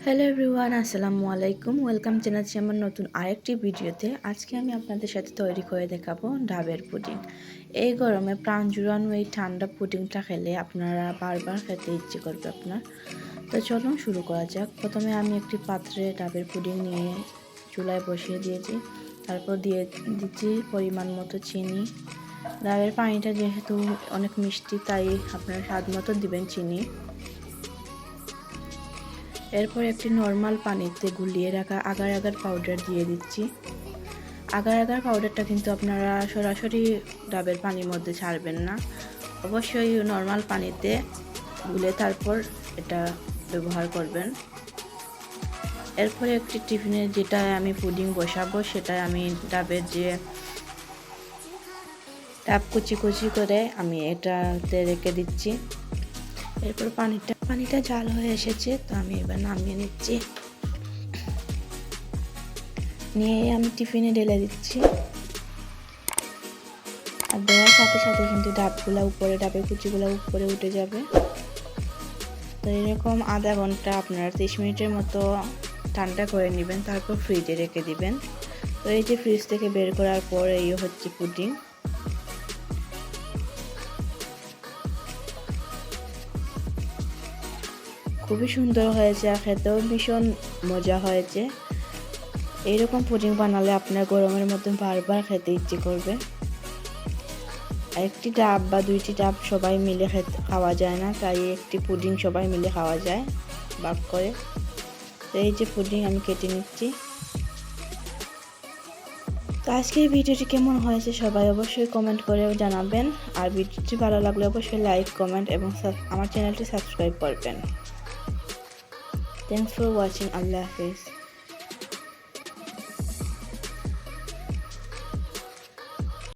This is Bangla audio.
হ্যালো এভরিওয়ান, আসসালামু আলাইকুম। ওয়েলকাম জানাচ্ছি আমার নতুন আরেকটি ভিডিওতে। আজকে আমি আপনাদের সাথে তৈরি করে দেখাবো ডাবের পুডিং। এই গরমে প্রাণ জুড়ানো এই ঠান্ডা পুডিংটা খেলে আপনারা বারবার খেতে ইচ্ছে করবে আপনার। তো চলুন শুরু করা যাক। প্রথমে আমি একটি পাত্রে ডাবের পুডিং নিয়ে চুলায় বসিয়ে দিয়েছি। তারপর দিয়ে দিচ্ছি পরিমাণ মতো চিনি। ডাবের পানিটা যেহেতু অনেক মিষ্টি, তাই আপনারা স্বাদ মতো দিবেন চিনি। এরপর একটি নর্মাল পানিতে গুলিয়ে রাখা আগার আগার পাউডার দিয়ে দিচ্ছি। আগার আগার পাউডারটা কিন্তু আপনারা সরাসরি ডাবের পানির মধ্যে ছাড়বেন না, অবশ্যই নর্মাল পানিতে গুলে তারপর এটা ব্যবহার করবেন। এরপরে একটি টিফিনে যেটায় আমি পুডিং বসাবো, সেটায় আমি ডাবের যে ডাব কুচি কুচি করে আমি এটাতে রেখে দিচ্ছি। এরপর পানিটা জাল হয়ে এসেছে, তো আমি এবার নামিয়ে নিচ্ছি। নিয়ে আমি টিফিনে ঢেলে দিচ্ছি। আর দেওয়ার সাথে সাথে কিন্তু ডাবের কুচিগুলো উপরে উঠে যাবে। তো এরকম আধা ঘন্টা আপনারা 30 মিনিটের মতো ঠান্ডা করে নেবেন, তারপর ফ্রিজে রেখে দিবেন। তো এই যে ফ্রিজ থেকে বের করার পর এই হচ্ছে পুডিং। খুবই সুন্দর হয়েছে আর খেতেও ভীষণ মজা হয়েছে। এইরকম পুডিং বানালে আপনার গরমের মধ্যে বারবার খেতে ইচ্ছে করবে। একটি ডাব বা দুইটি ডাব সবাই মিলে খাওয়া যায় না, তাই একটি পুডিং সবাই মিলে খাওয়া যায় ভাগ করে। তো এই যে পুডিং আমি কেটে নিচ্ছি। তো আজকের ভিডিওটি কেমন হয়েছে সবাই অবশ্যই কমেন্ট করেও জানাবেন। আর ভিডিওটি ভালো লাগলে অবশ্যই লাইক, কমেন্ট এবং আমার চ্যানেলটি সাবস্ক্রাইব করবেন। Thanks for watching. আল্লাহ হাফেজ।